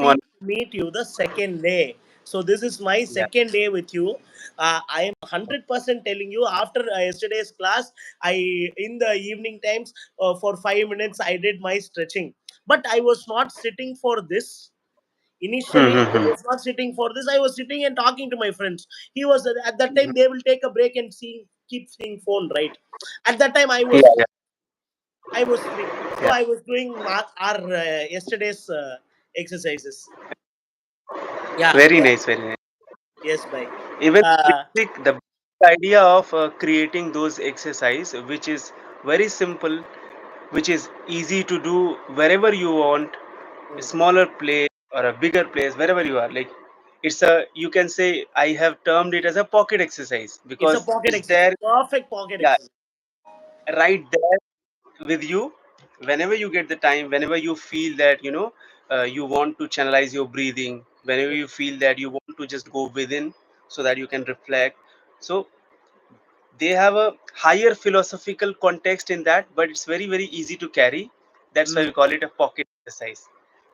someone. to meet you the second day. So this is my Yeah. second day with you. I am 100% telling you. After yesterday's class, I in the evening times for 5 minutes I did my stretching. But I was not sitting for this. Initially, I Mm-hmm. was not sitting for this. I was sitting and talking to my friends. He was at that time. They will take a break and keep seeing phone. Right. At that time, Yeah, yeah, I was free. So yeah. I was doing our yesterday's exercises. Yeah, Very yeah. nice, very nice. Yes, bye. Even Uh, the basic idea of creating those exercise, which is very simple, which is easy to do wherever you want, a mm. smaller place or a bigger place, wherever you are. Like it's a, you can say I have termed it as a pocket exercise It's a because pocket it's exercise. there, Perfect pocket yeah, exercise. right there with you whenever you get the time, whenever you feel that you want to channelize your breathing, whenever you feel that you want to just go within so that you can reflect. So they have a higher philosophical context in that, but it's very very easy to carry. That's why Mm. we call it a pocket exercise.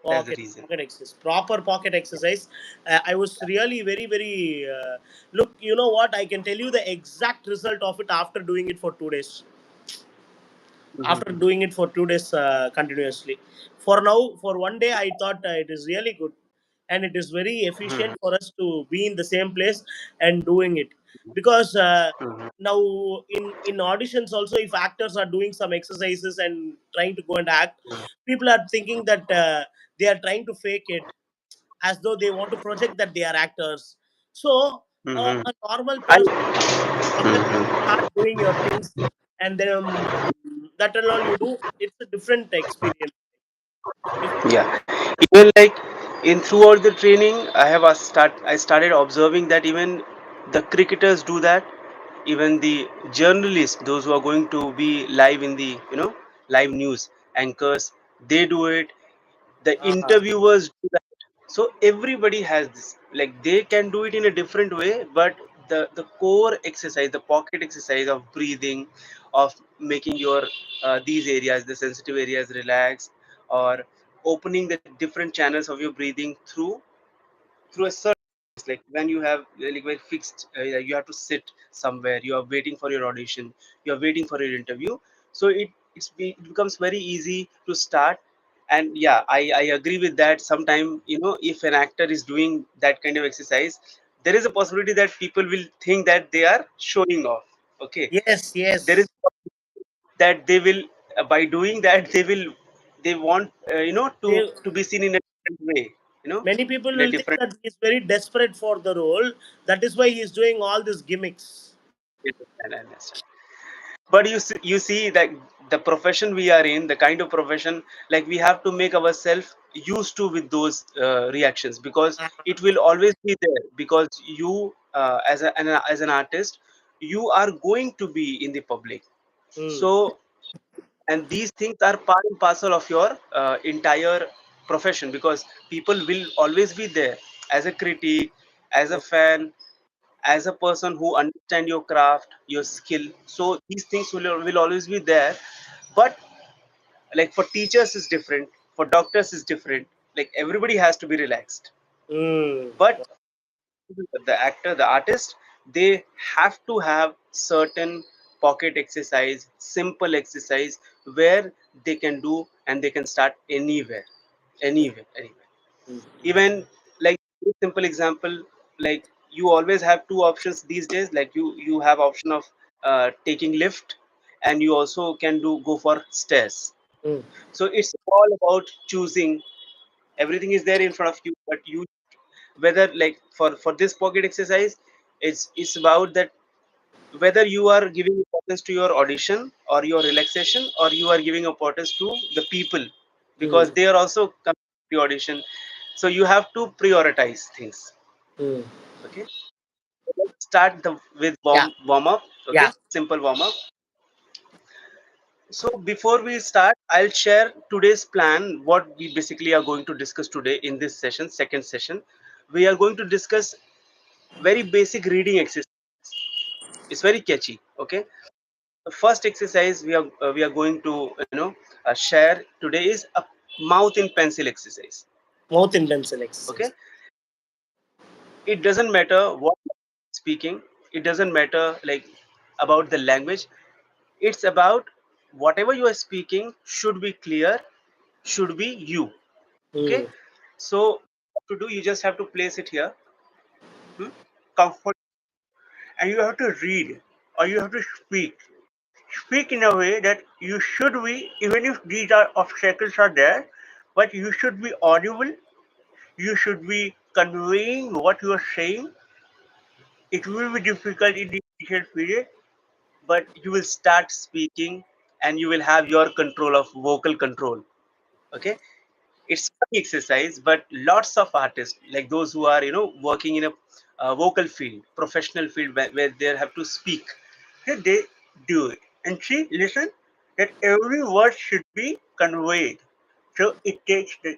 That's the Pocket reason. pocket exercise. Proper pocket exercise. I was really very very. Look, you know what? I can tell you the exact result of it after doing it for 2 days. After Mhm. doing it for 2 days continuously. For now, for one day, I thought it is really good, and it is very efficient Mhm. for us to be in the same place and doing it. Because Mhm. now in auditions also, if actors are doing some exercises and trying to go and act, people are thinking that they are trying to fake it, as though they want to project that they are actors. So Mhm. a normal I. person, professional, Mhm. start doing your things, and then that and all you do, it's a different experience. Different. Yeah, even like in throughout the training, I started observing that even the cricketers do that, even the journalists, those who are going to be live in the live news anchors, they do it. The Ah, interviewers do that. So everybody has this, like they can do it in a different way, but the core exercise, the pocket exercise of breathing, of making your these areas, the sensitive areas, relax, or opening the different channels of your breathing through a certain, like when you have like very fixed, you have to sit somewhere, you are waiting for your audition, you are waiting for your interview. So it becomes very easy to start. And yeah, I agree with that. Sometime, if an actor is doing that kind of exercise, there is a possibility that people will think that they are showing off. Okay, yes, there is yes. that they will, by doing that, they want They, to be seen in a different way, many people in a will think different. that he's very desperate for the role. That is why he's doing all these gimmicks. I understand. But you see that the profession we are in, the kind of profession, like we have to make ourselves used to with those reactions, because Ah, it will always be there, because you as an artist, you are going to be in the public. mm, So, and these things are part and parcel of your entire profession, because people will always be there as a critic, as a mm, fan, as a person who understand your craft, your skill. So these things will always be there. But like for teachers is different, for doctors is different, like everybody has to be relaxed. mm. But the actor, the artist, they have to have certain pocket exercise, simple exercise, where they can do and they can start anywhere, anywhere. Even like very simple example, like you always have two options these days, like you have option of taking lift, and you also can do go for stairs. Mm. So it's all about choosing. Everything is there in front of you, but you, whether like for this pocket exercise, it's about that, whether you are giving importance to your audition or your relaxation, or you are giving importance to the people, because Mm. they are also coming to the audition. So you have to prioritize things. Mm. Okay, let's start with Yeah, warm up. Okay, yeah. simple warm up. So before we start, I'll share today's plan, what we basically are going to discuss today in this session, second session. We are going to discuss very basic reading exercise. It's very catchy. Okay, the first exercise we are going to share today is a mouth in pencil exercise. Mouth and pencil Okay, exercise. it doesn't matter what you're speaking, it doesn't matter like about the language. It's about whatever you are speaking should be clear, should be you. Okay, Hmm. so what to do, you just have to place it here. Hmm? Comfort, and you have to read, or you have to speak in a way that you should be, even if these are obstacles are there, but you should be audible, you should be conveying what you are saying. It will be difficult in the initial period, but you will start speaking and you will have your control of vocal control. Okay, it's funny exercise, but lots of artists, like those who are working in a vocal field, professional field, where they have to speak, they do it. And see, listen, that every word should be conveyed. So it takes the,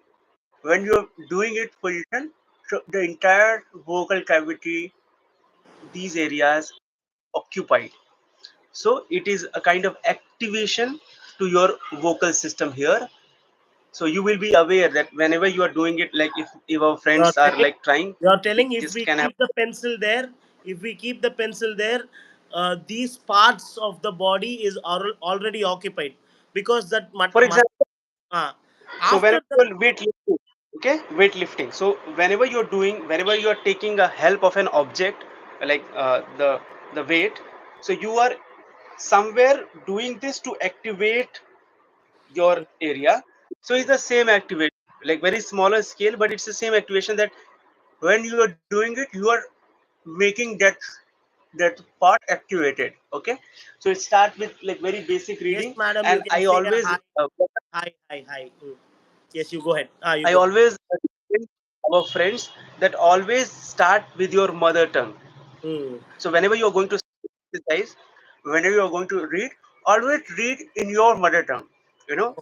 when you're doing it position, so the entire vocal cavity, these areas occupied. So it is a kind of activation to your vocal system here. So you will be aware that whenever you are doing it, like if our You're friends are telling, like trying, you're they telling if just we can have. keep the pencil there, if we keep the pencil there, these parts of the body is already occupied, because that For example, uh, so after whenever the you're weightlifting, okay, weightlifting, so whenever you are taking a help of an object, like the weight, so you are somewhere doing this to activate your area. So it's the same activation, like very smaller scale, but it's the same activation, that when you are doing it, you are making that part activated. Okay, so it starts with like very basic yes, reading. madam, you And can say a hi, uh, hi, hi, hi. Yes, you go ahead. You I go ahead. always recommend our friends that always start with your mother tongue. Hmm. So whenever you're going to exercise, whenever you're going to read, always read in your mother tongue. You know,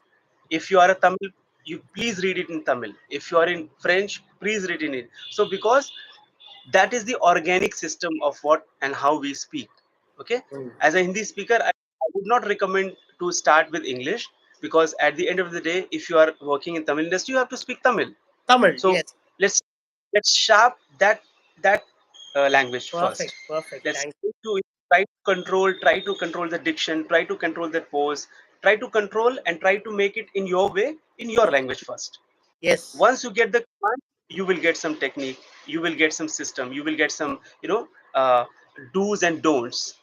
if you are a Tamil, you please read it in Tamil. If you are in French, please read in it. So because that is the organic system of what and how we speak. Okay, Hmm. as a Hindi speaker, I would not recommend to start with English, because at the end of the day, if you are working in Tamil industry, you have to speak Tamil. Tamil, So yes. let's let's sharp that language first. Perfect, perfect. Let's Thank try to control the diction, try to control the pose, try to control and try to make it in your way, in your you. language first. Yes, Once you get the command, you will get some technique, you will get some system, you will get some uh, do's and don'ts.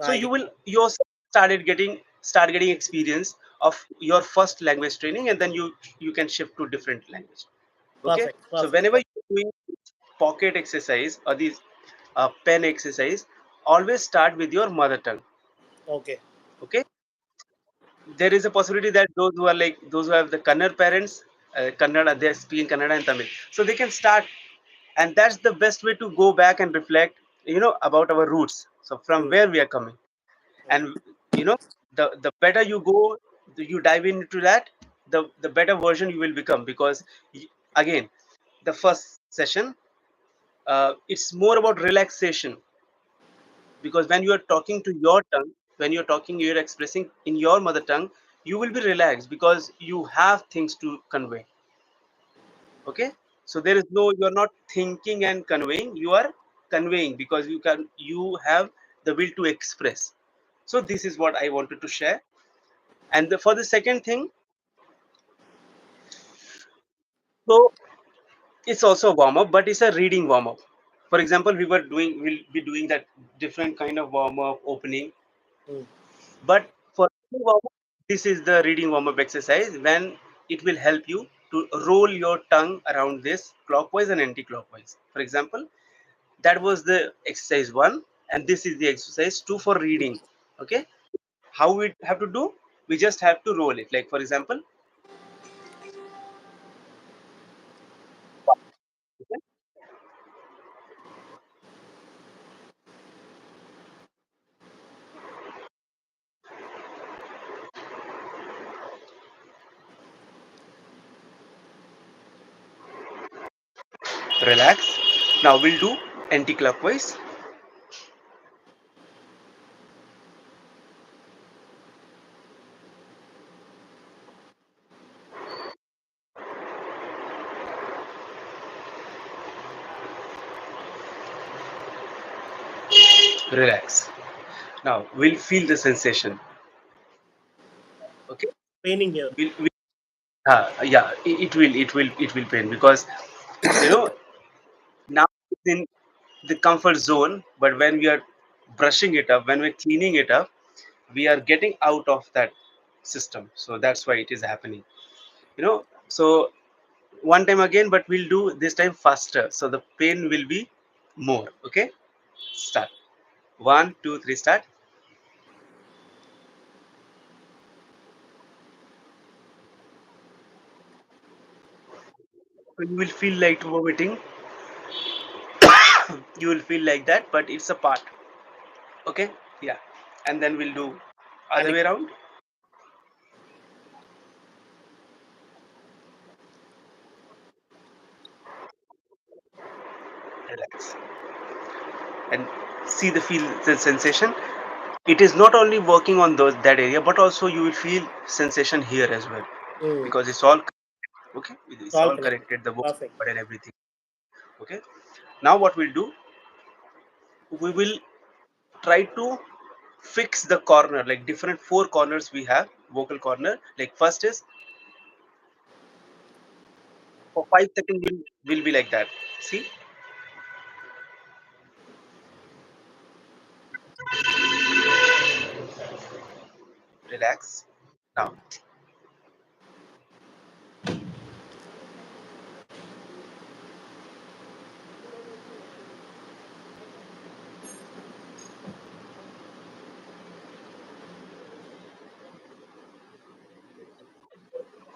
So I you get. will yourself start getting experience of your first language training, and then you can shift to different language. Okay, Perfect, so perfect, whenever perfect. you're doing pocket exercise or these pen exercise, always start with your mother tongue. Okay. Okay, there is a possibility that those who have the Kannada parents, Kannada, they speak in Kannada and Tamil, so they can start. And that's the best way to go back and reflect, about our roots, so from Hmm. where we are coming. And you know the better you go, you dive into that, the better version you will become. Because again, the first session, it's more about relaxation. Because when you are talking to your tongue, when you're talking, you're expressing in your mother tongue, you will be relaxed because you have things to convey. Okay, so there is no, you're not thinking and conveying, you are conveying because you have the will to express. So this is what I wanted to share. And for the second thing, so it's also a warm up, but it's a reading warm up. For example, we'll be doing that different kind of warm up opening. Hmm. But for reading warm up, this is the reading warm up exercise, when it will help you to roll your tongue around this clockwise and anti-clockwise. For example, that was the exercise one, and this is the exercise two for reading. Okay, how we have to do? We just have to roll it. Like for example, okay, relax. Now we'll do anti-clockwise. Relax. Now we'll feel the sensation. Okay. Paining here. Yeah, it will pain because you know now it's in the comfort zone. But when we are brushing it up, when we're cleaning it up, we are getting out of that system. So that's why it is happening. So one time again, but we'll do this time faster. So the pain will be more. Okay, start. One, two, three, start. You will feel like vomiting. You will feel like that, but it's a part. Okay, yeah. And then we'll do other Panic. way around. Relax and see the sensation. It is not only working on that area, but also you will feel sensation here as well, Mm. because it's all okay. It's All all connected. corrected, the work Perfect. and everything. Okay. Now what we'll do, we will try to fix the corner, like different four corners we have vocal corner. Like first is for 5 seconds will be like that. See, relax. Now,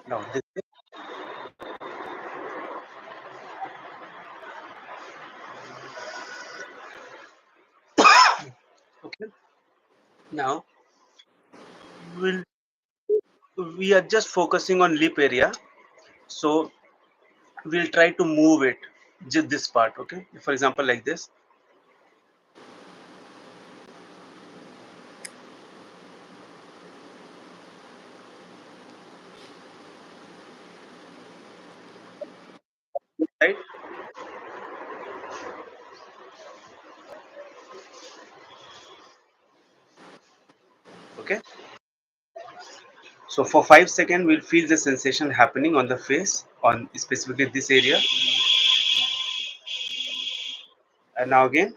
now this is okay. Now we'll we are just focusing on lip area. So we'll try to move it, just this part. Okay, for example, like this. Right. Okay. So for 5 seconds, we'll feel the sensation happening on the face, on specifically this area. And now again,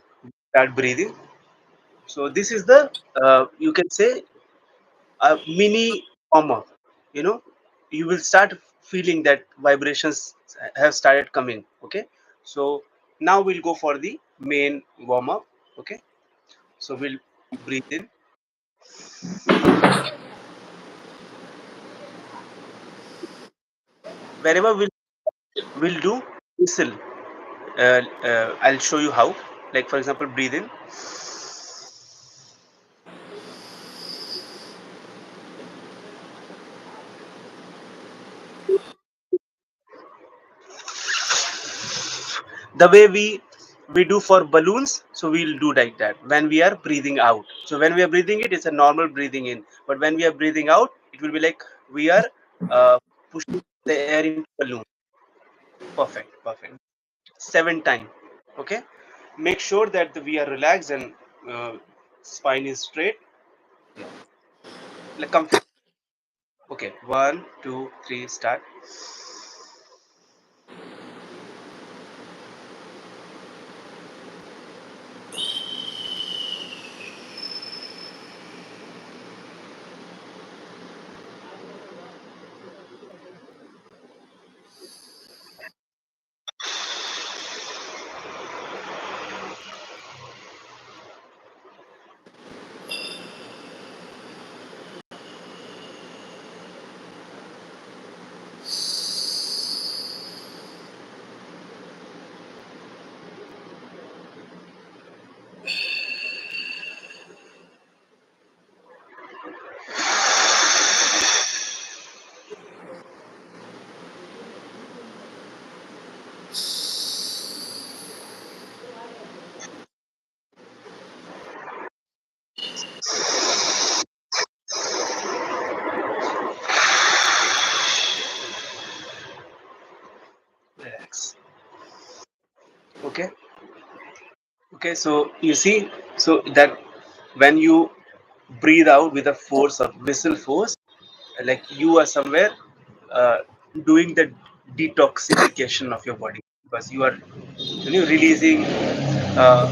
start breathing. So this is the you can say a mini warm up. You know, you will start feeling that vibrations have started coming. Okay. So now we'll go for the main warm up. Okay. So we'll breathe in. Wherever we'll do whistle. I'll show you how. Like for example, breathe in. The way we do for balloons, so we'll do like that when we are breathing out. So when we are breathing it's a normal breathing in, but when we are breathing out, it will be like we are pushing the air into balloon. Perfect. 7 times. Okay, make sure that we are relaxed and spine is straight. Yeah, like comfort. Okay, one, two, three, start. Relax. Okay, Okay, so you see, so that when you breathe out with a force of whistle force, like you are somewhere uh, doing the detoxification of your body, because you are, releasing uh,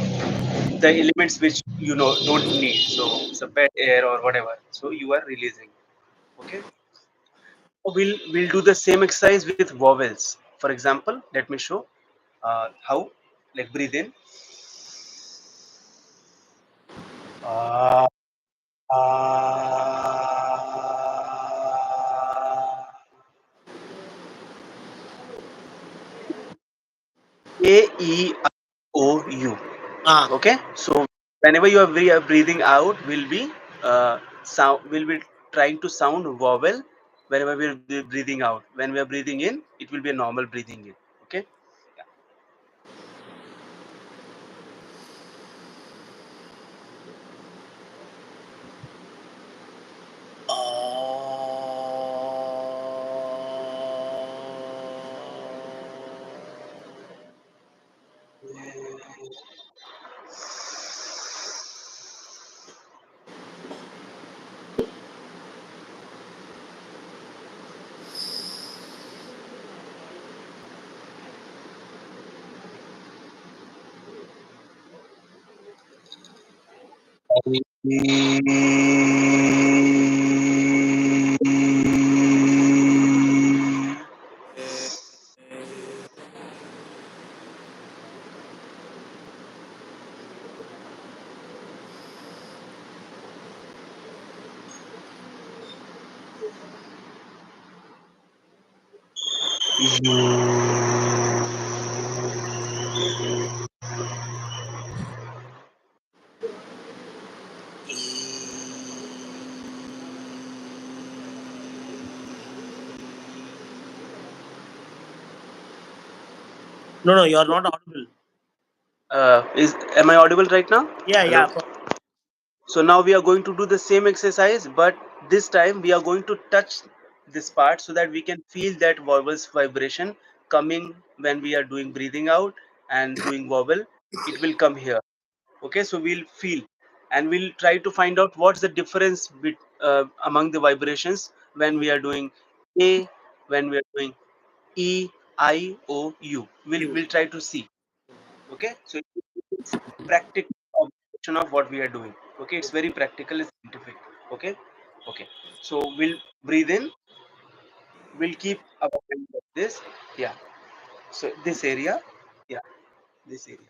the elements which don't need. So it's a bad air or whatever. So you are releasing. Okay. We'll do the same exercise with vowels. For example, let me show how. Like breathe in. Ah, A E I O U. Ah, Okay, so whenever you are breathing out, we'll be sound. We'll be trying to sound vowel whenever we're breathing out. When we are breathing in, it will be a normal breathing in. Okay. no, no, you're not audible. Is Am I audible right now? Yeah, Hello. yeah. So now we are going to do the same exercise, but this time we are going to touch this part so that we can feel that vowel's vibration coming when we are doing breathing out and doing vowel. It will come here. Okay, so we'll feel and we'll try to find out what's the difference among the vibrations when we are doing A, when we are doing E, I, O, U. You. We'll try to see. Okay, so it's practical observation of what we are doing. Okay, it's very practical and scientific. Okay. Okay, so we'll breathe in. We'll keep our hand like this. Yeah, so this area. Yeah, this area.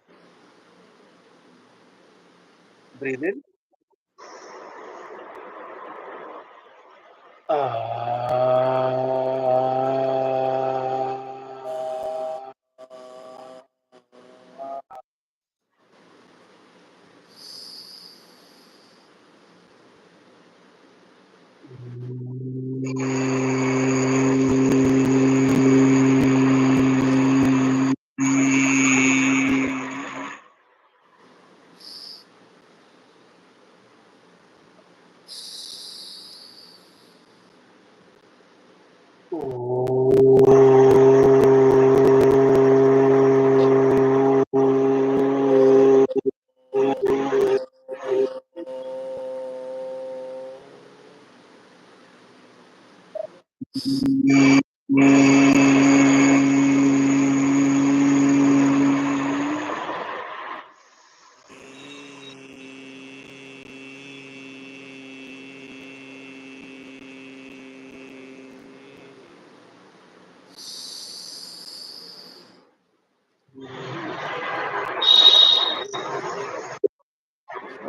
Breathe in.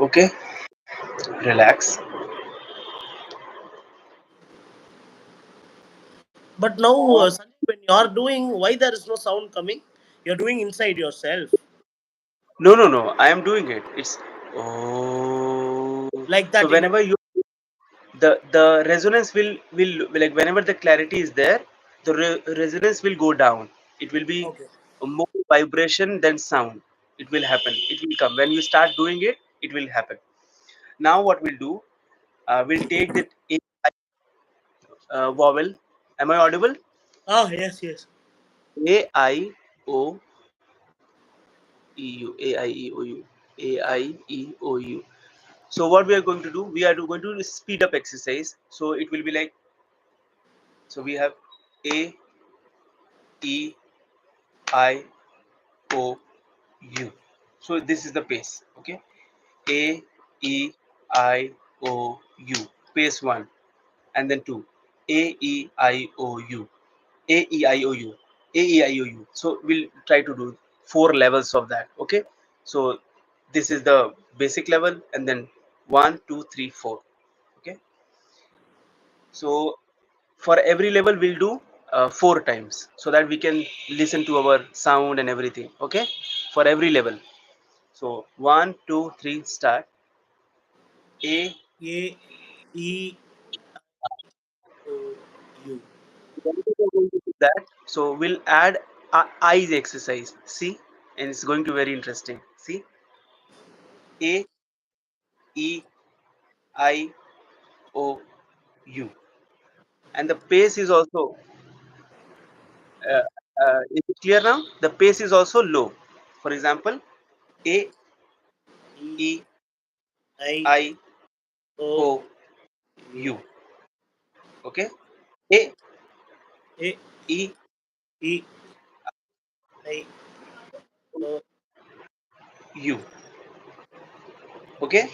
Okay, relax. But now, Sanjay, when you are doing, why there is no sound coming? You're doing inside yourself, No, no, no. I am doing it. It's oh. like So that in a. whenever you the resonance will like whenever the clarity is there, the resonance will go down. It will be Okay. more vibration than sound. It will happen. It will come when you start doing it. It will happen. Now what we'll do? We'll take that A, vowel. Am I audible? Ah, yes, yes. A I O E U. A I E O U. A-I-E-O-U. So what we are going to do, we are going to speed up exercise. So it will be like, so we have A, E, I, O, U. So this is the pace. Okay. A, E, I, O, U. Pace 1. And then 2. A, E, I, O, U. A, E, I, O, U. A, E, I, O, U. So we'll try to do 4 levels of that. Okay. So this is the basic level, and then 1, 2, 3, 4. Okay. So for every level we'll do 4 times, so that we can listen to our sound and everything. Okay. For every level. So 1, 2, 3, start. A. A E O U. That, so we'll add eyes exercise. See, and it's going to be very interesting. See, A, E, I, O, U, and the pace is also uh, is it clear now? The pace is also low. For example, A, E E, I I, O O, U. U. Okay, A, A E, E I O U. Okay,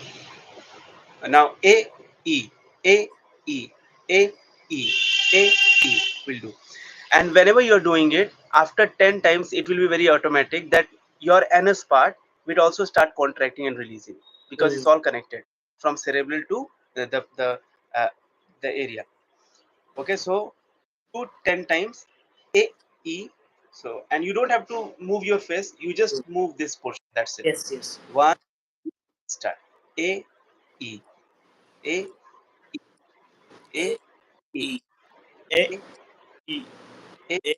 now A, E, A, E, A, E, A, E will do. And whenever you're doing it, after 10 times it will be very automatic that your anus part will also start contracting and releasing, because mm, it's all connected from cerebral to uh, the area. Okay, so do 10 times. A, E. So, and you don't have to move your face, you just mm. move this portion, that's it. Yes, yes. One, start. A, E, A, A A, E, E A A, E A, A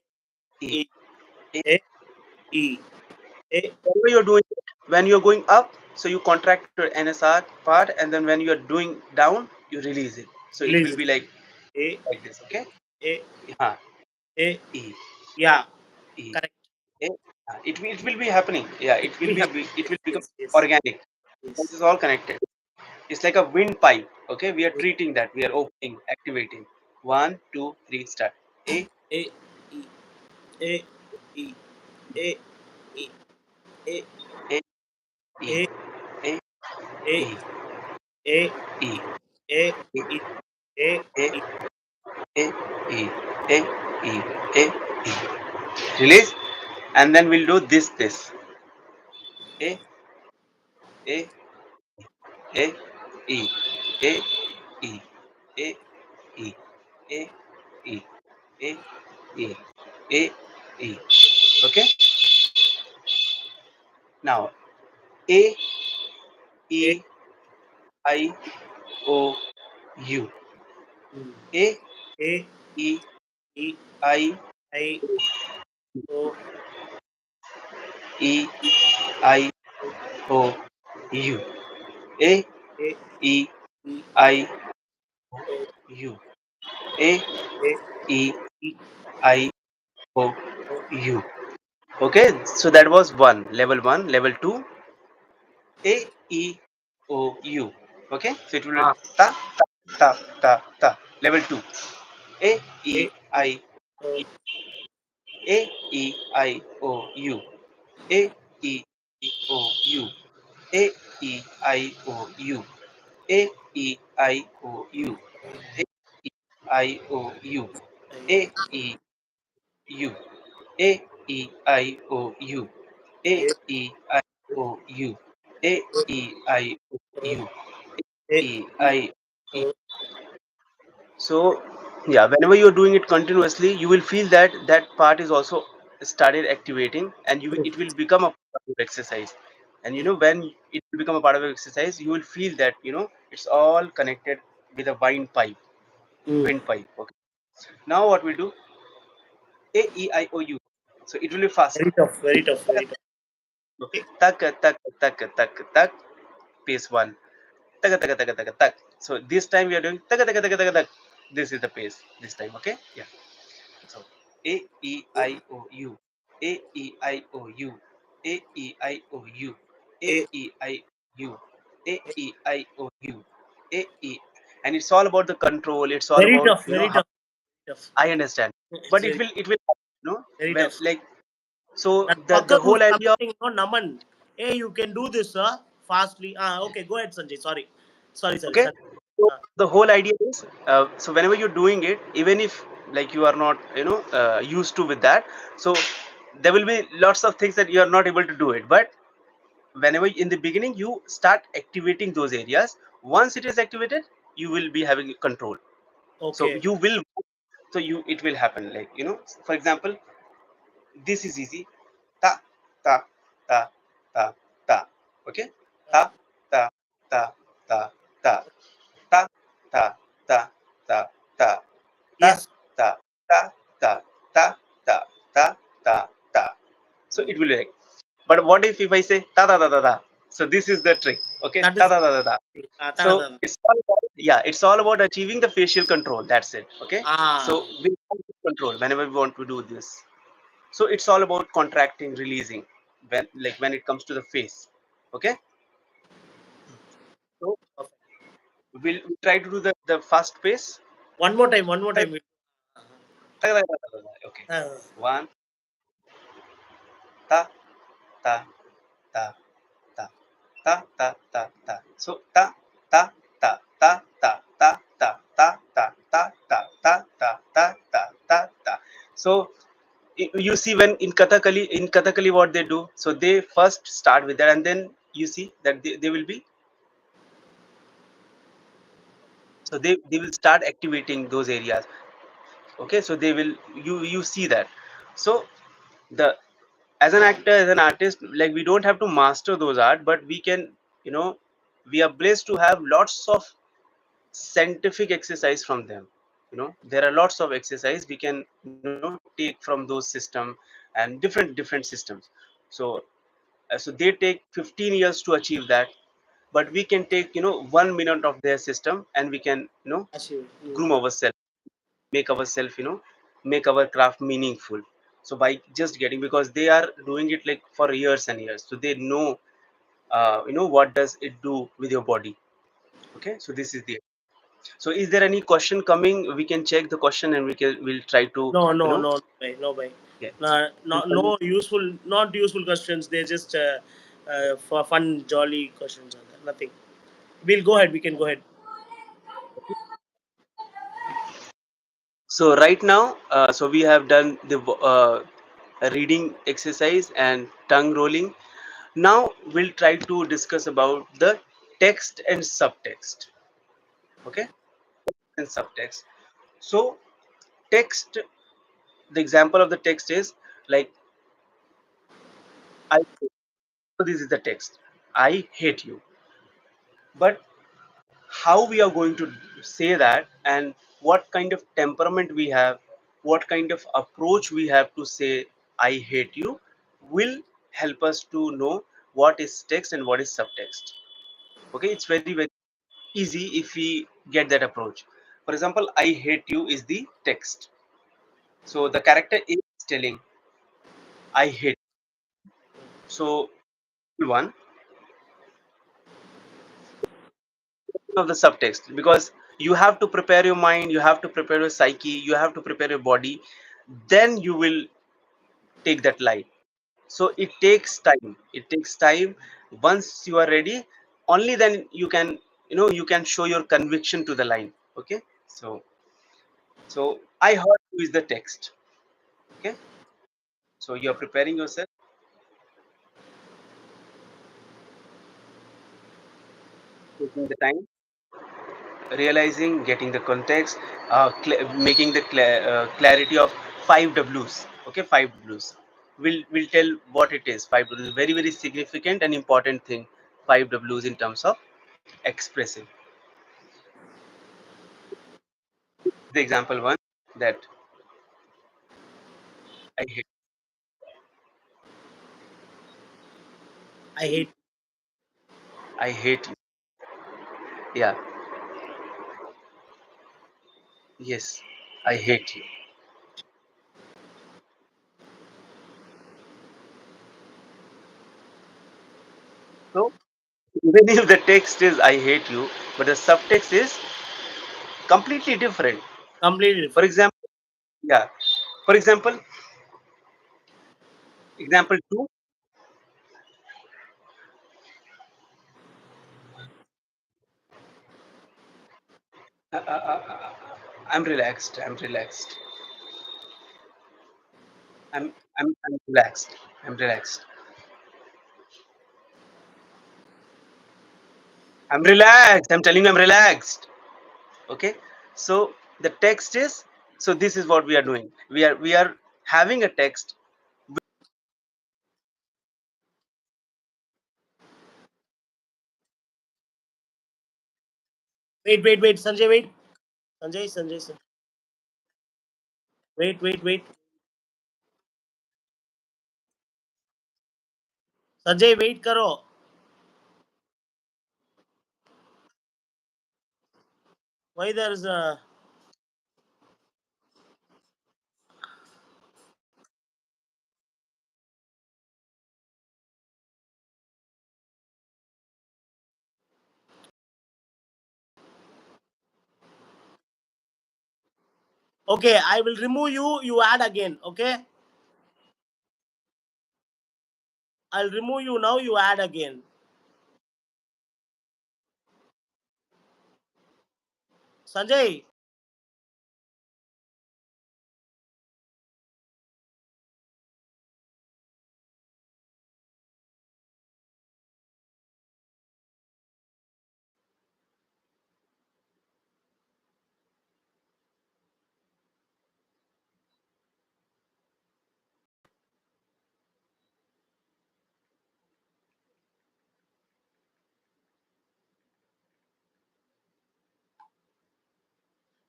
E, E A. A E A Whenever you're doing it, when you're going up, so you contract your NSR part, and then when you're doing down, you release it. So it will release be A like this. Okay. A Yeah. A. E, Yeah, E, correct. A. It will be happening. Yeah, It will happen. it Yes, will become yes, yes, organic. This yes. is all connected. It's like a windpipe. Okay, we are treating that. We are opening, activating. 1, 2, 3, start. A, A E A E A E A A, E, A A, A E, A E, A E, E A A, E A, E, A, E, A, E. Release, and then we'll do this. A, A, A, E, A, E, A, E, A, E, A, E, A, E. Okay. Now A, A E, I, O, U. mm, A, A E, E I, I O E, E I, O O, U. A, A E, E I, O U. A, A E, E I, O, O U. Okay, so that was level one. Level two, A, E, O, U. Okay, so it will be ah ta, ta. Level two, A, E, A I, O A, E, I, O, U. A, E, O, U. A, E, I, O, U. A, E, I, O, U. A, E, I, O, U. I A, E, U. A, E, I, O, U. A, A E, I, O, U. A, E, I, O, O U. A E, E I, E. O So, yeah, whenever you're doing it continuously, you will feel that that part is also started activating, and it will become a part of your exercise. And when it will become a part of your exercise, you will feel that it's all connected with a mm. windpipe. Okay. Now what we do? A, E, I, O, U. So it will be fast. Very tough, very tough, very tough. A Tak, tak, tak, tak, tak. Pace one. Tak, tak, tak, tak, tak. So this time we are doing tak, tak, tak, tak, tak. This is the pace this time. Okay. Yeah. So A, E, A I, O, U. A, E, I, O, U. A, E, I, O, U. A E I U, A E I O U, A E, and it's all about the control. It's all Very about tough, very how tough, tough. I understand, It's but very, very when tough. like so That the fucker who's whole idea of commenting, no, Naman. Hey, you can do this, sir. Fastly. Okay, go ahead, Sanjay. Sorry. Sorry, okay. sorry. So Uh, the whole idea is so whenever you're doing it, even if like you are not used to with that, so there will be lots of things that you are not able to do it, but whenever in the beginning you start activating those areas, once it is activated you will be having control. So okay. you will, so you it will happen like for example, this is easy. Ta ta ta ta ta. Okay. Ta ta ta ta ta ta ta ta ta ta ta Yes, ta ta ta ta ta ta ta ta. So it will be like, but what if I say ta ta ta ta ta? So this is the trick. Okay, that ta is. ta ta ta ta. So Tada. it's all about, yeah, it's all about achieving the facial control. That's it. Okay. So Ah, we want to control whenever we want to do this. So it's all about contracting, releasing when it comes to the face. Okay. So perfect. we'll try to do the fast pace. One more time, one more time. Okay. Uh, One, ta ta ta ta ta ta ta ta. So ta ta ta ta ta ta ta ta ta ta ta ta ta ta ta ta ta. So you see when in Kathakali what they do. So they first start with that, and then you see that they will be, so they will start activating those areas. Okay, so they will, you see that. So the, as an actor, as an artist, like we don't have to master those art, but we can, you know we are blessed to have lots of scientific exercise from them. There are lots of exercise we can take from those system, and different systems. So so they take 15 years to achieve that, but we can take 1 minute of their system, and we can Ashiv. groom ourselves, make ourselves, make our craft meaningful. So by just getting, because they are doing it like for years and years, so they know, what does it do with your body. Okay, so this is the, so is there any question coming? We can check the question, and we'll try to, No, you no, know no, no way, no way. yeah. No, no useful, not useful questions. They're just for fun, jolly questions. Are there. Nothing. We'll go ahead. We can go ahead. So right now, so we have done the reading exercise and tongue rolling. Now we'll try to discuss about the text and subtext. Okay, and subtext. So text, the example of the text is like, I, so this is the text. I hate you. But how we are going to say that, and what kind of temperament we have, what kind of approach we have to say I hate you, will help us to know what is text and what is subtext. Okay, it's very easy if we get that approach. For example, I hate you is the text. So the character is telling I hate. So one of the subtext, because you have to prepare your mind, you have to prepare your psyche, you have to prepare your body, then you will take that line. So it takes time. Once you are ready, only then you can, you can show your conviction to the line. Okay, so I heard you is the text. Okay, so you're preparing yourself, taking the time, realizing, getting the context, making the clarity of 5 W's. Okay, 5 W's. We'll tell what it is. 5 W's, very significant and important thing. 5 W's in terms of expressing. The example one, that I hate, I hate. I hate you. Yeah, yes, I hate you. Even if the text is "I hate you," but the subtext is completely different. Completely For different. example, yeah. For example, example two. I'm relaxed. I'm relaxed. I'm relaxed. I'm relaxed. I'm relaxed. I'm telling you, I'm relaxed. Okay. So the text is. So this is what we are doing. We are having a text. Wait, Sanjay, wait. Sanjay. Wait. Sanjay, wait करो. Why there's a... Okay, I will remove you. You add again. Okay, I'll remove you now. You add again. Sanjay,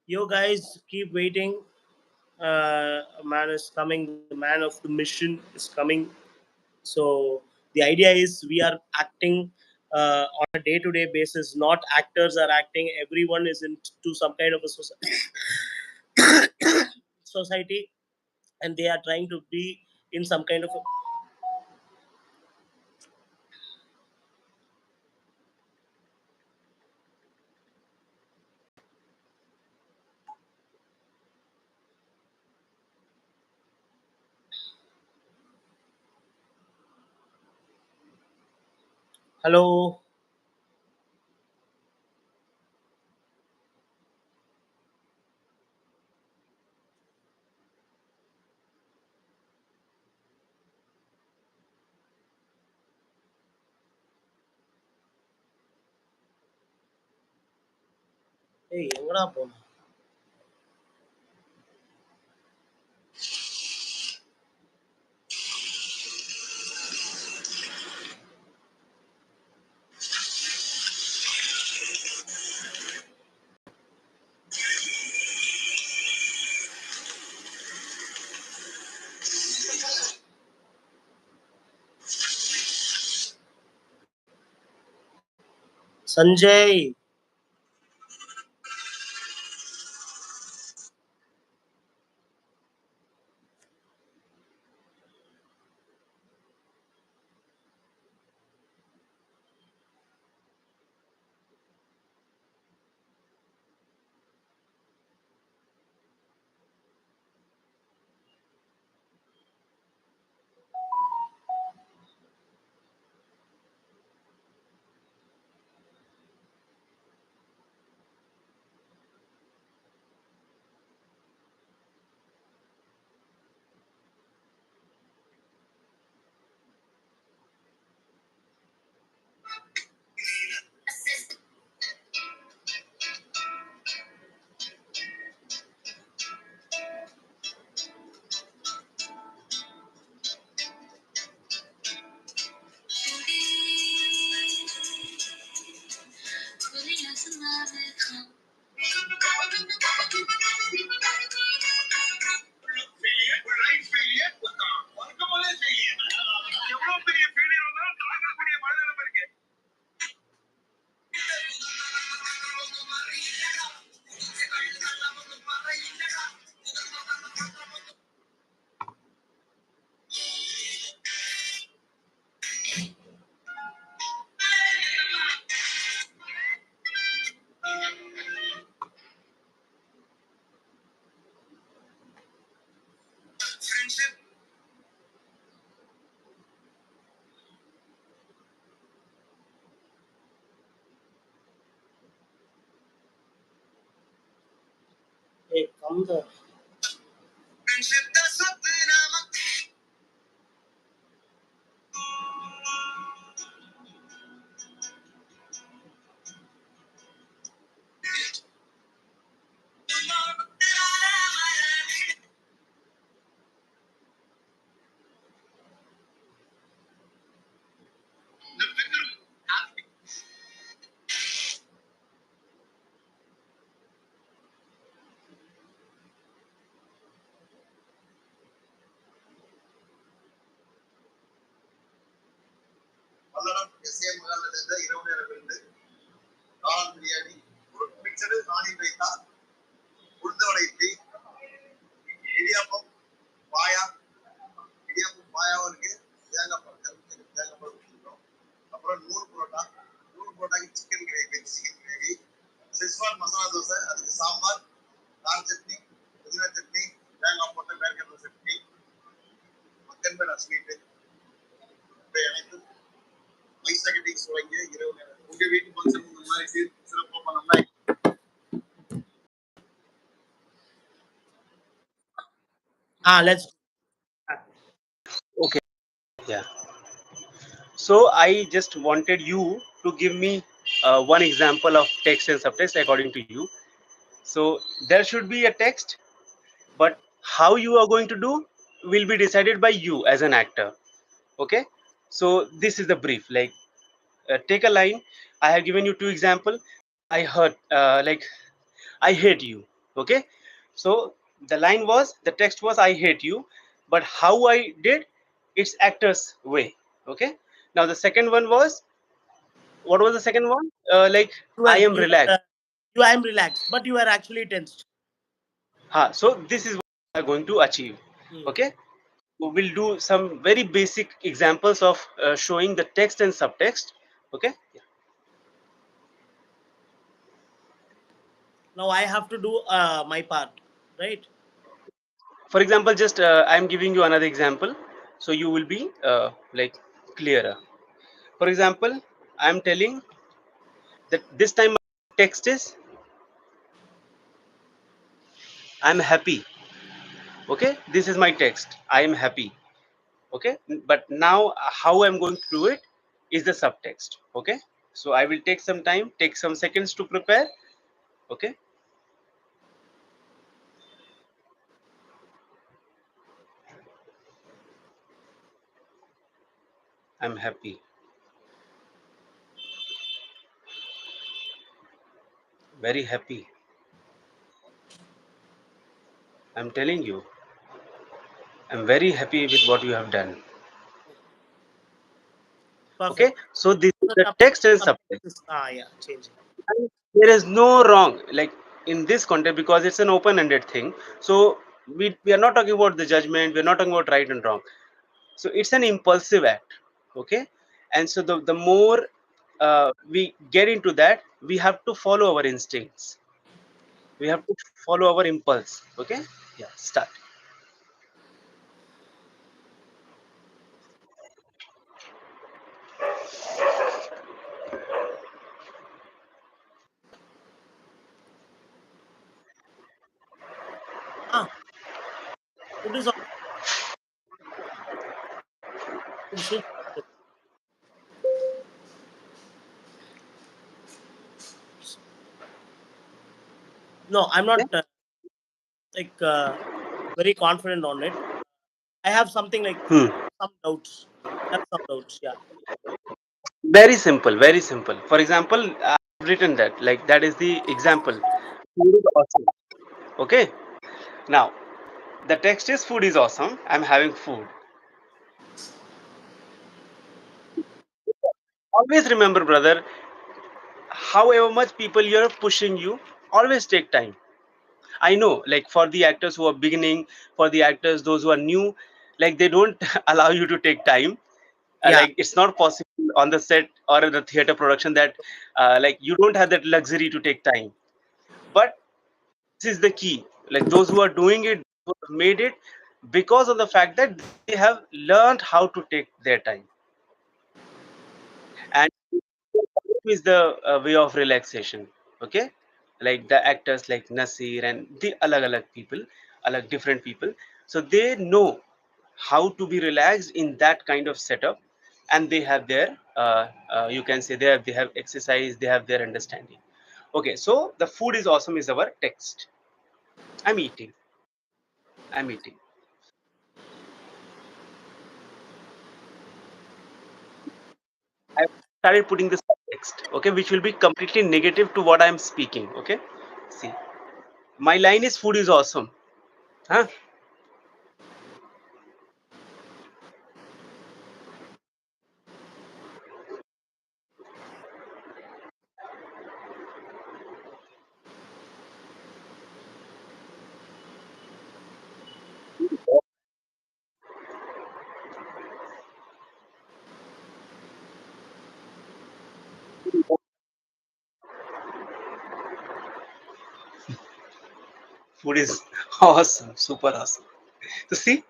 you guys keep waiting. A man is coming. The man of the mission is coming. So the idea is we are acting on a day-to-day basis. Not actors are acting. Everyone is into some kind of a society, and they are trying to be in some kind of a... Hello. Hey, எங்கடா போன? Sanjay. அந்த Palladam S A மகாலில் இருந்த இரவு நேர விருந்து காளான் பிரியாணி ஒரு mixed நாணி ரைத்தா உளுந்தவடை இட்லி இடியாப்பம் பாயா இடியாப்பம் பாயாவும் இருக்கு தேங்காய் பால் தேங்காய் பால் கொடுத்துருக்கோம் அப்புறம் 100 புரோட்டா 100 புரோட்டாக்கு chicken gravy chicken gravy schezwan masala dosa அதுக்கு சாம்பார் கார சட்னி புதினா சட்னி தேங்காய் போட்ட வேர்க்கடலை சட்னி மக்கன் பேடா ஸ்வீட்டு இவை அனைத்தும் பைசா கட்டிங்ஸ் வாங்கி இரவு நேரம் உங்க வீட்டு ஃபங்க்ஷன் இந்த மாதிரி சிறப்பாக பண்ணலாம். Let's. Okay. Yeah. So I just wanted you to give me one example of text and subtext according to you. So there should be a text, but how you are going to do will be decided by you as an actor. Okay. So this is the brief. Like take a line. I have given you two example. I heard like I hate you. Okay. So the line was, the text was I hate you, but how I did, it's actor's way. Okay. Now the second one was, what was the second one? Like You I are am you relaxed. are you am relaxed, but you are actually tensed. So this is what we are going to achieve. Hmm. Okay. We will do some very basic examples of showing the text and subtext. Okay. Now I have to do my part, right? For example, just I'm giving you another example, so you will be like clearer. For example, I'm telling that this time my text is I'm happy. Okay, this is my text. I am happy. Okay, but now how I'm going to do it is the subtext. Okay, so I will take some time, take some seconds to prepare. Okay, I'm happy, very happy. I'm telling you, I'm very happy with what you have done. Perfect. Okay, so this is The the text and subtext subtext. is yeah, changing. And there is no wrong like in this context because it's an open-ended thing. So we are not talking about the judgment. We're not talking about right and wrong. So it's an impulsive act. Okay, and so the more we get into that, we have to follow our instincts. We have to follow our impulse. Okay, yeah, start. Ah, food is food should. No, I'm Okay. not like very confident on it. I have something like Hmm. some doubts. I have some doubts. Yeah. Very simple, very simple. For example, I've written that like that is the example. Food is awesome. Okay, now the text is food is awesome. I'm having food. Always remember, brother, however much people you're pushing you, always take time. I know, like for the actors who are beginning, for the actors those who are new, like they don't allow you to take time. Yeah. Like it's not possible on the set or in the theater production that like you don't have that luxury to take time. But this is the key. Like those who are doing it, who have made it because of the fact that they have learned how to take their time. And is the way of relaxation. Okay, like the actors like Nasir and the alag people, alag different people. So they know how to be relaxed in that kind of setup, and they have their you can say they have exercise, they have their understanding. Okay, so the food is awesome is our text. I'm eating. I'm eating. I started putting the subtext, okay, which will be completely negative to what I'm speaking. Okay, see, my line is food is awesome. Huh? Food is awesome, super awesome. So see,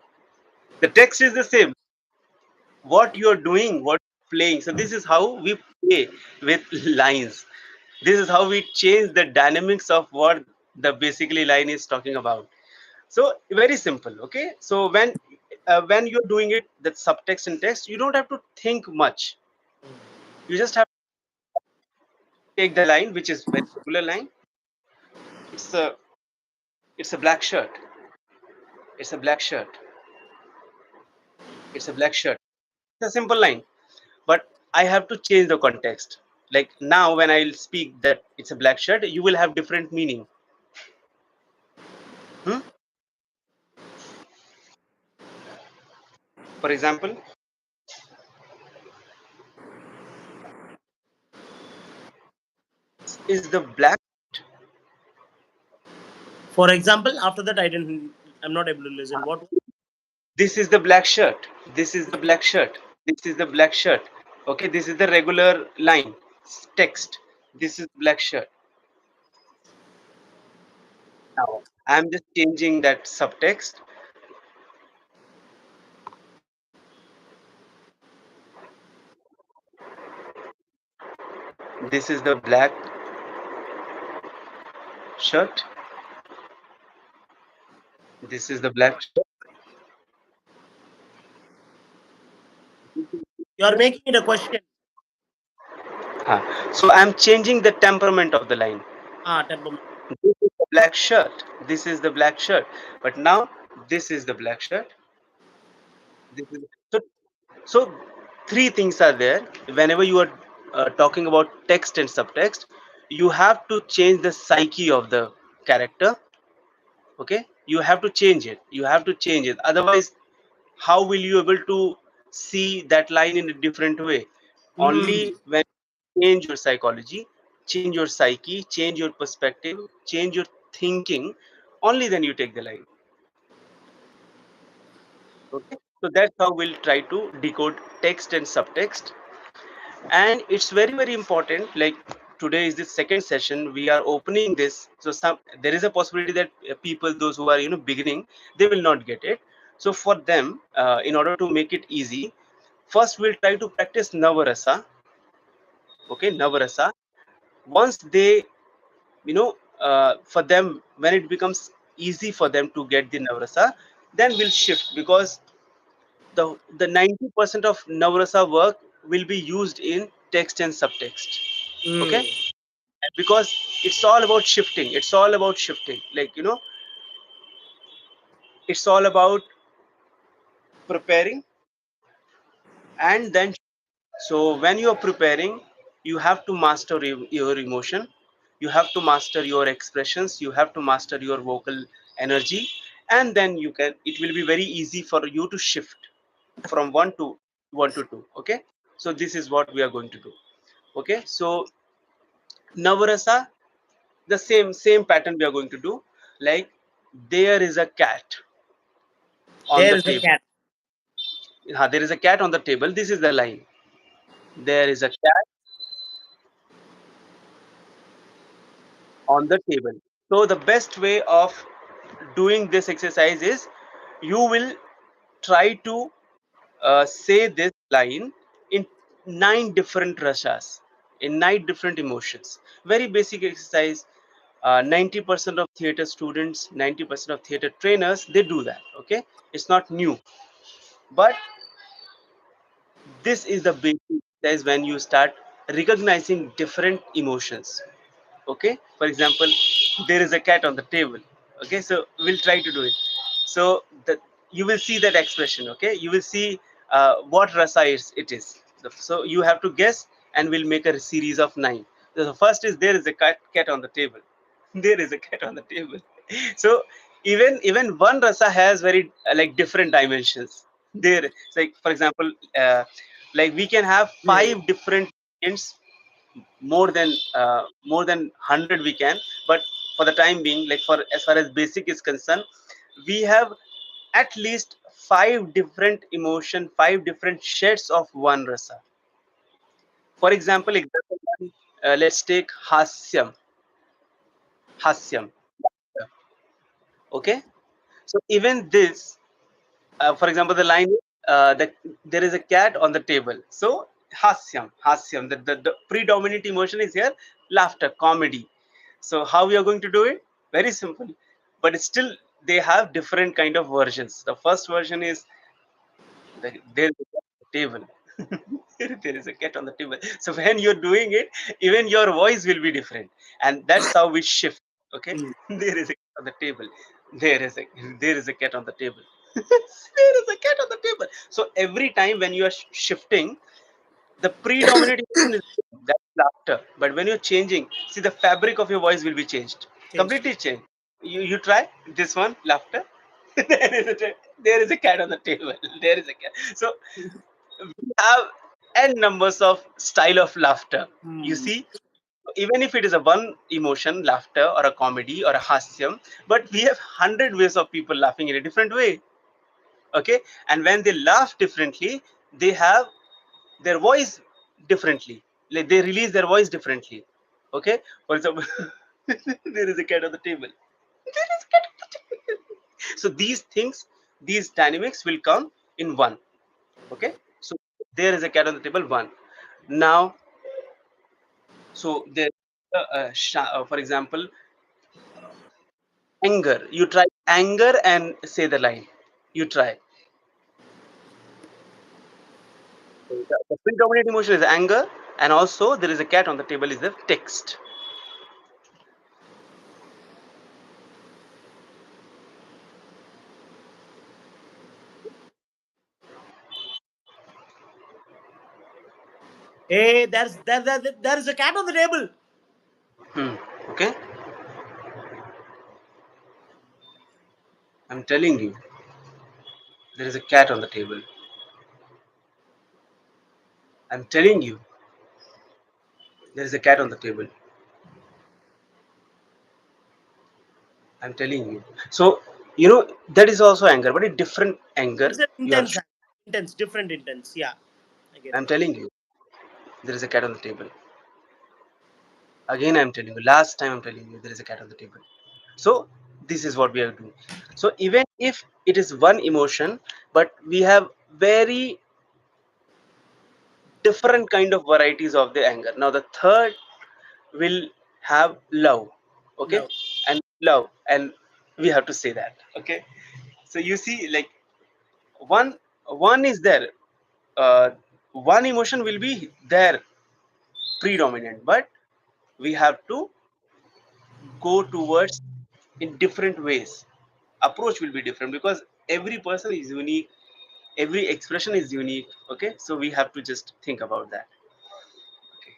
the text is the same. What you're doing, what you're playing. So this is how we play with lines. This is how we change the dynamics of what the basically line is talking about. So very simple. Okay. So when you're doing it, that subtext and text, you don't have to think much. You just have to take the line, which is very regular line. It's a it's a black shirt. It's a black shirt. It's a black shirt. It's a simple line. But I have to change the context. Like now, when I'll speak that it's a black shirt, you will have different meaning. Hmm? For example, is the black. For example, after that, I'm not able to listen. What? This is the black shirt. This is the black shirt. This is the black shirt. Okay, this is the regular line text. This is black shirt. Now I'm just changing that subtext. This is the black shirt. This is the black shirt. You are making it a question. So I'm changing the temperament of the line. Temperament. This is the black shirt. This is the black shirt. But now this is the black shirt. This is so so three things are there. Whenever you are talking about text and subtext, you have to change the psyche of the character. Okay, you have to change it. You have to change it. Otherwise, how will you able to see that line in a different way? Hmm. Only when you change your psychology, change your psyche, change your perspective, change your thinking, only then you take the line. Okay, so that's how we'll try to decode text and subtext. And it's very very important, like today is the second session, we are opening this, so some there is a possibility that people those who are beginning, they will not get it. So for them, in order to make it easy, first we'll try to practice navarasa. Okay, navarasa. Once they, for them, when it becomes easy for them to get the navarasa, then we'll shift, because the 90% of navarasa work will be used in text and subtext. Okay, Hmm. because it's all about shifting, it's all about shifting, like it's all about preparing and then. So when you are preparing, you have to master your emotion, you have to master your expressions, you have to master your vocal energy, and then you can, it will be very easy for you to shift from one to two. Okay, so this is what we are going to do. Okay, so navarasa, the same pattern we are going to do. Like, there is a cat on There the is a table. cat. There is a cat on the table. This is the line. There is a cat on the table. So the best way of doing this exercise is, you will try to say this line in nine different rashas, in nine different emotions. Very basic exercise. 90% of theater students, 90% of theater trainers, they do that. Okay, it's not new, but this is the basic. That is when you start recognizing different emotions. Okay, for example, there is a cat on the table. Okay, so we'll try to do it. So the you will see that expression. Okay, you will see what rasa it is. So you have to guess, and we'll make a series of 9. So the first is, there is a cat on the table. There is a cat on the table. So even one rasa has very like different dimensions. There, it's like for example, like we can have Hmm. 5 different ingredients, more than 100 we can, but for the time being, like for as far as basic is concerned, we have at least 5 different emotion, 5 different shades of one rasa. For example one, let's take hasyam. Okay, so even this, for example, the line is, that there is a cat on the table. So hasyam. The predominant emotion is here, laughter, comedy. So how we are going to do it? Very simple, but still they have different kind of versions. The first version is there is a cat on the table. There is a cat on the table. So when you're doing it, even your voice will be different, and that's how we shift. Okay, Hmm. there is a cat on the table. There is a there is a cat on the table. There is a cat on the table. So every time when you are shifting, the predominant emotion is that's laughter. But when you're changing, see, the fabric of your voice will be changed, Changed. completely changed. You try this one, laughter. There is a cat on the table. There is a cat. So we have n numbers of style of laughter. You Hmm. see, even if it is a one emotion, laughter or a comedy or a hasyam, but we have 100 ways of people laughing in a different way. Okay, and when they laugh differently, they have their voice differently, like they release their voice differently. Okay, for example, there is a cat on the table. There is a cat on the table. So these things, these dynamics will come in one. Okay, so there is a cat on the table, one. Now, so there, for example, anger. You try anger and say the line. You try. The predominant emotion is anger, and also there is a cat on the table is the text. Hey, there is a cat on the table. Hmm. Okay, I'm telling you, there is a cat on the table. I'm telling you, there is a cat on the table. I'm telling you. So that is also anger, but a different anger. It's an You are. intense, intense, different intense. Yeah, I get I'm it. telling you, there is a cat on the table. Again, I'm telling you. Last time, I'm telling you, there is a cat on the table. So this is what we are doing. So even if it is one emotion, but we have very different kind of varieties of the anger. Now the third will have love. Okay, Love. and love, and we have to say that. Okay, so you see, like one one is there, uh, one emotion will be there predominant, but we have to go towards in different ways. Approach will be different because every person is unique, every expression is unique. Okay, so we have to just think about that. Okay,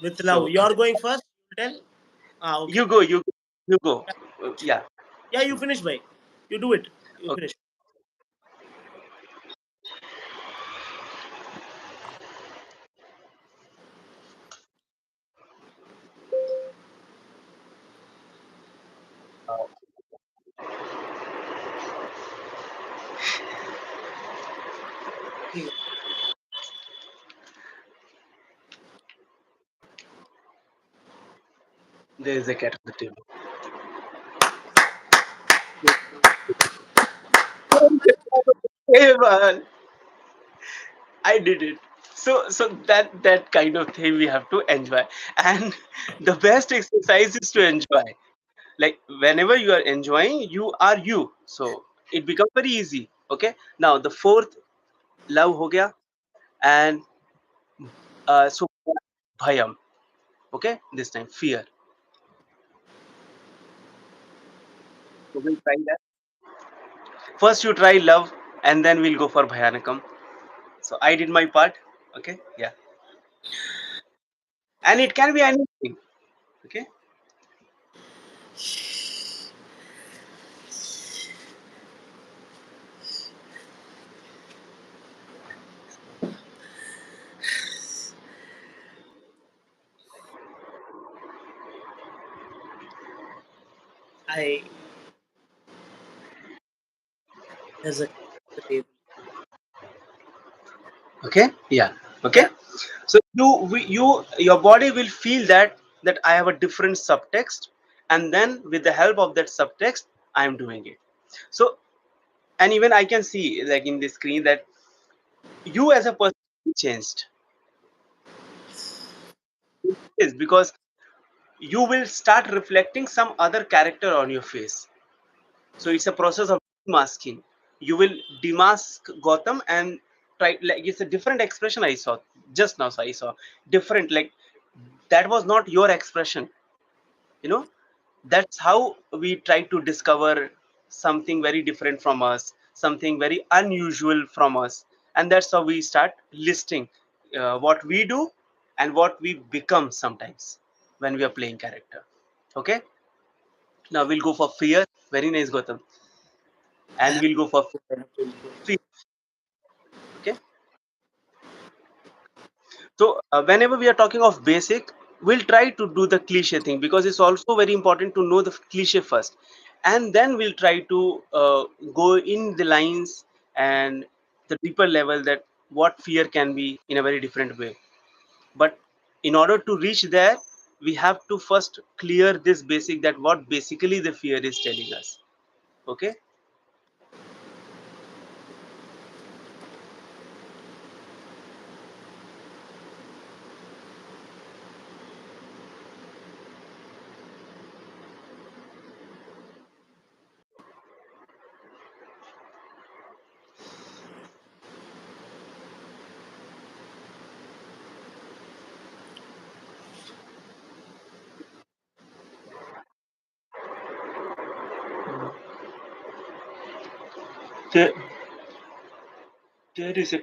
With love. so You're going first. You tell. Ah, okay. you go. Yeah. Yeah, you finish, by. You do it. You Okay. finish. Hmm. There is a cat on the table. There is a cat on the table. I did it. So that kind of thing we have to enjoy, and the best exercise is to enjoy. Like whenever you are enjoying, you are you, so it becomes very easy. Okay, now the fourth, love ho gaya, and so bhayam. Okay, this time fear. So we'll try that. First you try love, and then we'll go for bhayanakam. So I did my part. Okay, yeah, and it can be anything. Okay, I There's a the table. okay, yeah, okay. Yeah. So your body will feel that I have a different subtext, and then with the help of that subtext, I am doing it. So, and even I can see like in the screen that you as a person changed. Is because you will start reflecting some other character on your face. So it's a process of masking. You will demask Gotham and try, like it's a different expression I saw just now. So I saw different, like that was not your expression. You know, that's how we try to discover something very different from us, something very unusual from us, and that's how we start listing what we do and what we become sometimes when we are playing character. Okay, now we'll go for fear. Very nice, Gotham. I And have we'll go for very good. fear. Okay, so whenever we are talking of basic, we'll try to do the cliche thing because it's also very important to know the cliche first, and then we'll try to go in the lines and the deeper level that what fear can be in a very different way. But in order to reach there, we have to first clear this basic, that what basically the fear is telling us. Okay, there, there is a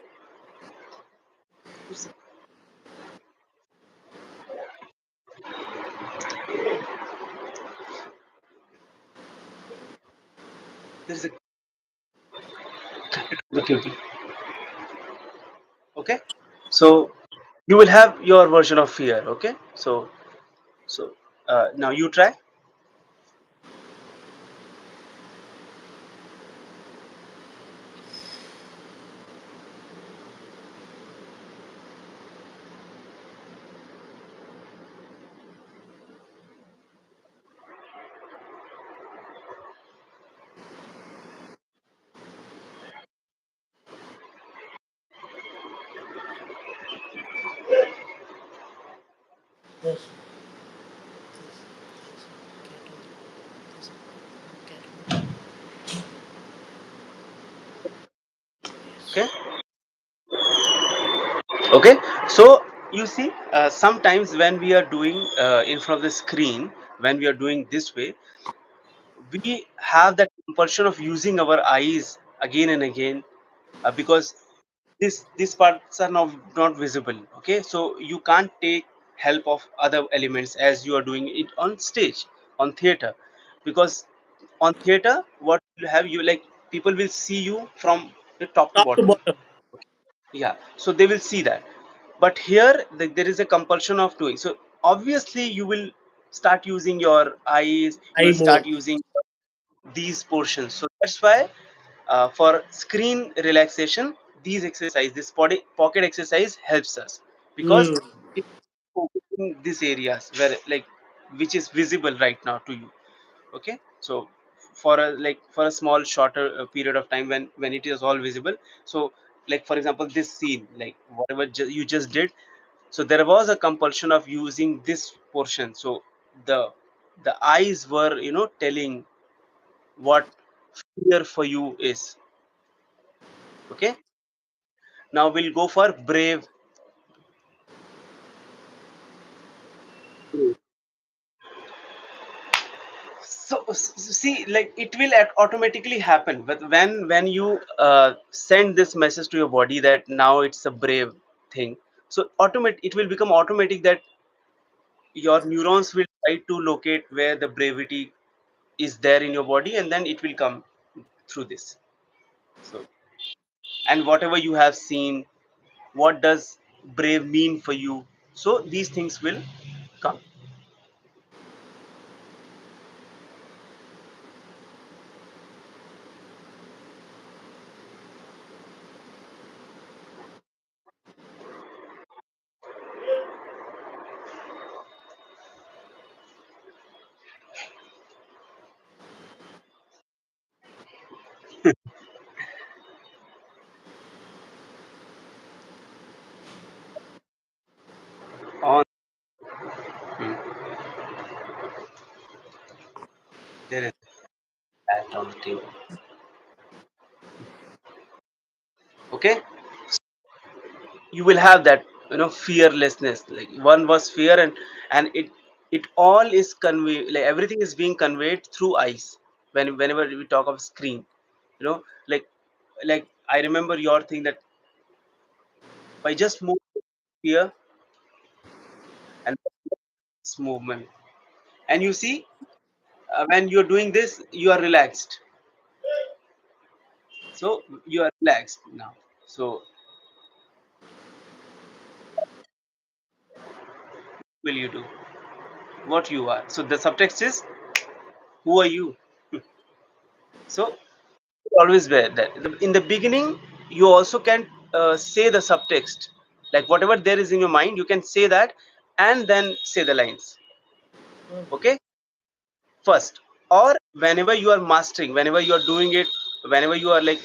there is a okay, okay. Okay, so you will have your version of fear. Okay, so now you try. There's there's a cat on there's a cat on Okay, Yes. okay, so you see, sometimes when we are doing in front of the screen, when we are doing this way, we have that compulsion of using our eyes again and again, because these parts are not visible. Okay, so you can't take help of other elements as you are doing it on stage, on theater, because on theater what you have, you like, people will see you from the top to Top to bottom. bottom. Yeah, so they will see that, but here there is a compulsion of doing so. Obviously you will start using your eyes, you I will more. start using these portions. So that's why for screen relaxation, these exercise, this body pocket exercise helps us, because Mm. it focusing these areas where, like, which is visible right now to you. Okay, so for a, like, for a small shorter period of time when it is all visible, so like for example this scene, like whatever you just did, so there was a compulsion of using this portion. So the the eyes were, telling what fear for you is. Okay, now we'll go for brave. So see, like it will automatically happen, but when you send this message to your body that now it's a brave thing, so it will become automatic that your neurons will try to locate where the brevity is there in your body, and then it will come through this. So, and whatever you have seen, what does brave mean for you, so these things will come on. Hmm. There is that on the table. Okay, you will have that, fearlessness. Like one was fear, and it all is conveyed, like everything is being conveyed through eyes. Whenever we talk of screen, you know like I remember your thing that by just moving here and this movement, and you see, when you're doing this you are relaxed. So you are relaxed now. So will you do what you are? So the subtext is, who are you? So always bear that in the beginning. You also can say the subtext, like whatever there is in your mind you can say that, and then say the lines. Okay. Okay, first, or whenever you are mastering, whenever you are doing it, whenever you are like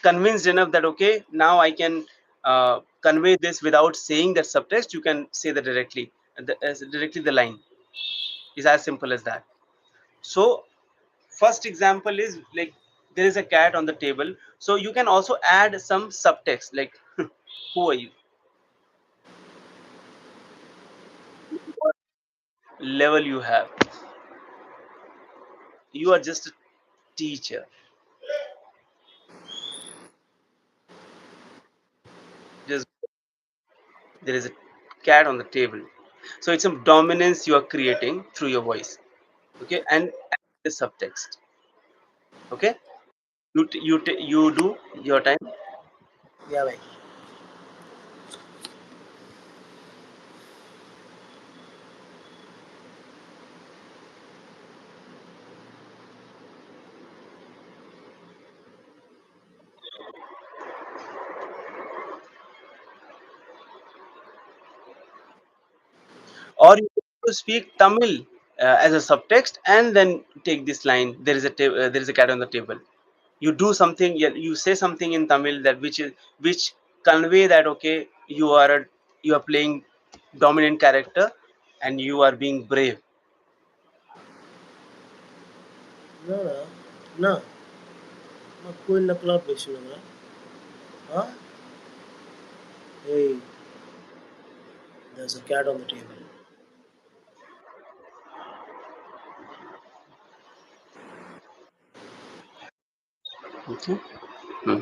convinced enough that okay, now I can convey this without saying that subtext, you can say that directly. Directly the line is as simple as that. So first example is like, there is a cat on the table, so you can also add some subtext like who are you, what level you have, you are just a teacher, just there is a cat on the table. So it's some dominance you are creating through your voice. Okay, and the subtext. Okay, you do your time. Yeah, bhai. Or you can speak Tamil as a subtext, and then take this line, there is a cat on the table. You do something, you say something in Tamil that which convey that okay, you are playing dominant character, and you are being brave. No, no. No. Aku in the club basically. Huh? Hey, there's a cat on the table. Okay. Hmm.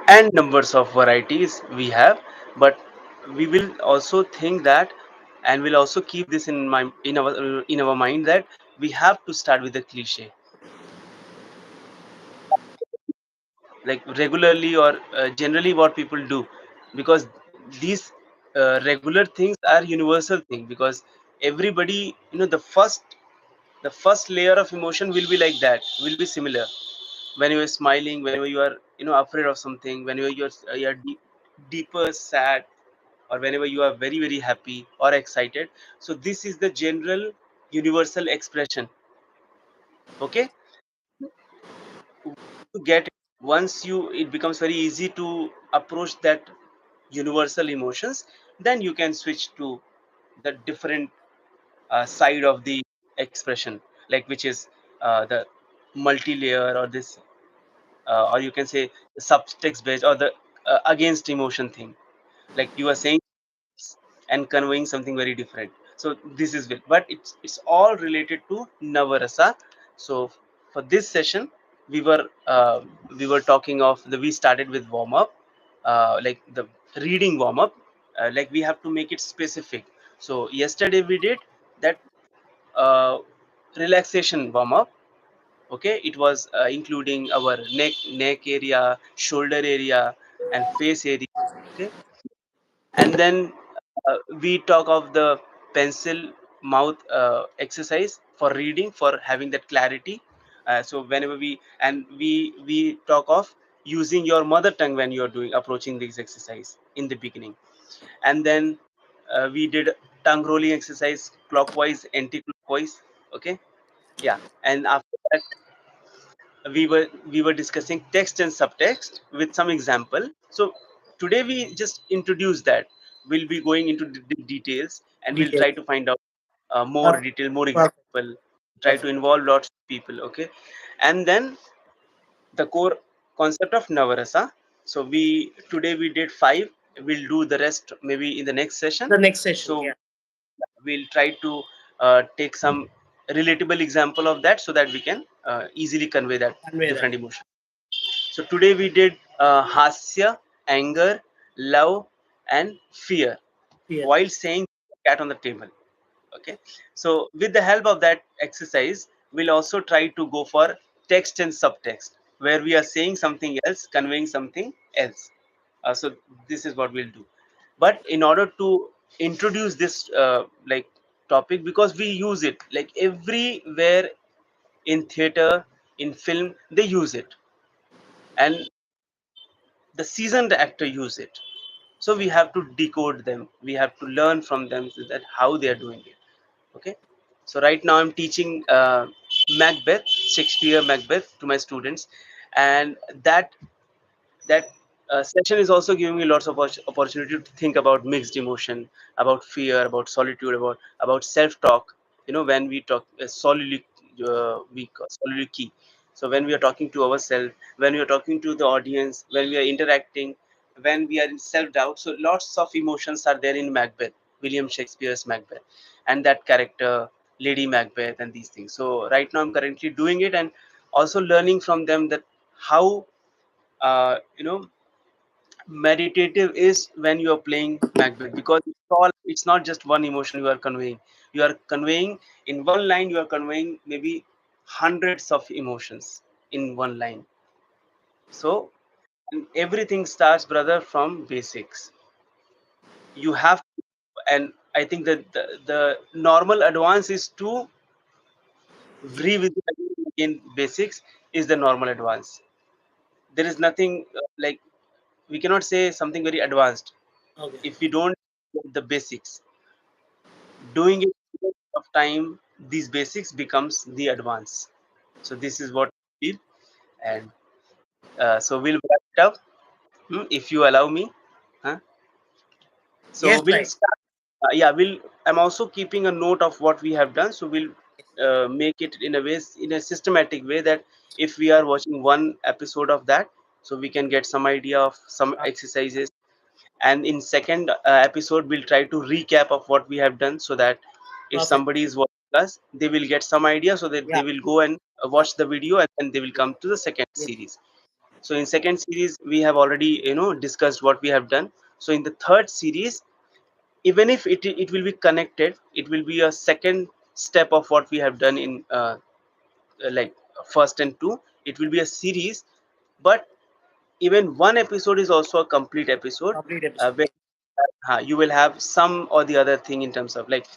And numbers of varieties we have, but we will also think that, and we'll also keep this in our mind that we have to start with the cliche, like regularly or generally what people do, because these regular things are universal thing, because everybody, the first layer of emotion will be like that, will be similar. When you are smiling, whenever you are, afraid of something, whenever you're deeper sad, or whenever you are very very happy or excited. So this is the general universal expression. Okay, to get it, once you, it becomes very easy to approach that universal emotions, then you can switch to the different side of the expression, like which is the multi-layer, or this or you can say subtext based, or the against emotion thing, like you are saying and conveying something very different. So this is it, but it's all related to navarasa. So for this session, we were uh, we were talking of the, we started with warm up, like the reading warm up, like we have to make it specific. So yesterday we did that uh, relaxation warm up. Okay, it was including our neck area, shoulder area, and face area. Okay, and then we talk of the pencil mouth exercise for reading, for having that clarity. So whenever we talk of using your mother tongue when you are doing approaching this exercise in the beginning. And then we did tongue rolling exercise, clockwise, anti-clockwise. Okay, yeah. And after that, we were discussing text and subtext with some example. So today we just introduce that. We'll be going into the details, and we'll Details. try to find out more Perfect. detail, more Perfect. example, try to Perfect. involve lots of people. Okay, and then the core concept of navarasa. So we, today we did 5, we'll do the rest maybe in the next session. The next session. So Yeah. we'll try to take some relatable example of that, so that we can easily convey that Convey that. different emotion. So today we did hasya, anger, love, and fear Fear. while saying cat on the table. Okay. So with the help of that exercise, we'll also try to go for text and subtext, where we are saying something else, conveying something else. So this is what we'll do. But in order to introduce this like topic, because we use it like everywhere, in theater, in film, they use it, and the seasoned actor use it. So we have to decode them, we have to learn from them, so that how they are doing it. Okay, so right now I'm teaching Macbeth, Shakespeare Macbeth, to my students. And that session is also giving me lots of opportunity to think about mixed emotion, about fear, about solitude, about self talk. When we talk soliloquy. So when we are talking to ourselves, when we are talking to the audience, when we are interacting, when we are in self doubt, so lots of emotions are there in Macbeth, William Shakespeare's Macbeth, and that character, Lady Macbeth, and these things. So right now I'm currently doing it, and also learning from them that how uh, you know meditative is when you are playing Macbeth, because it's not just one emotion you are conveying. You are conveying in one line, you are conveying maybe hundreds of emotions in one line. So everything starts, brother, from basics. You have to, and I think that the normal advance is to revisit again basics, is the normal advance. There is nothing like, we cannot say something very advanced Okay. if we don't get the basics. Doing it of time, these basics becomes the advance. So this is what I feel. And so we'll wrap it up, if you allow me. Huh? So Yes, we'll right. start. Yeah, we'll. I'm also keeping a note of what we have done. So we'll make it in a way, in a systematic way, that if we are watching one episode of that, so we can get some idea of some exercises. And in second episode, we'll try to recap of what we have done, so that if Perfect. somebody is watching us, they will get some idea, so that Yeah. they will go and Yeah. watch the video, and then they will Yeah. come to the second Yeah. series. So in second series, we have already discussed what we have done. So in the third series, even if it will be connected, it will be a second step of what we have done in like first and two. It will be a series, but even one episode is also a complete episode, Complete episode. where you will have some or the other thing, in terms of like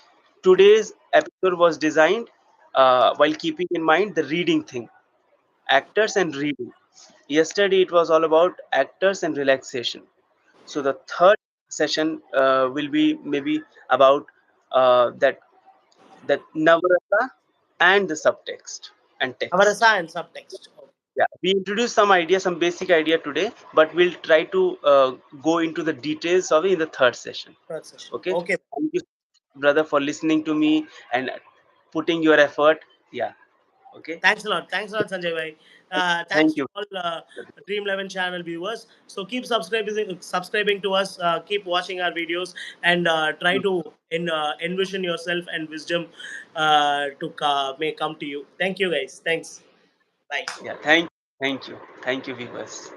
today's episode was designed while keeping in mind the reading thing, actors and reading. Yesterday it was all about actors and relaxation. So the third session will be maybe about that the Navarasa and the subtext and text. Navarasa and subtext. Okay. Yeah, we introduced some idea, some basic idea today, but we'll try to go into the details of it in the third session. Third session. Okay. Okay. Thank you, brother, for listening to me and putting your effort. Yeah. Okay. Thanks a lot. Thanks a lot, Sanjay bhai. Thanks Thank to you. all Dream 11 channel viewers. So keep subscribing to us. Keep watching our videos and try to envision yourself and wisdom may come to you. Thank you, guys. Thanks. Bye. Yeah. Thank you. Thank you, viewers.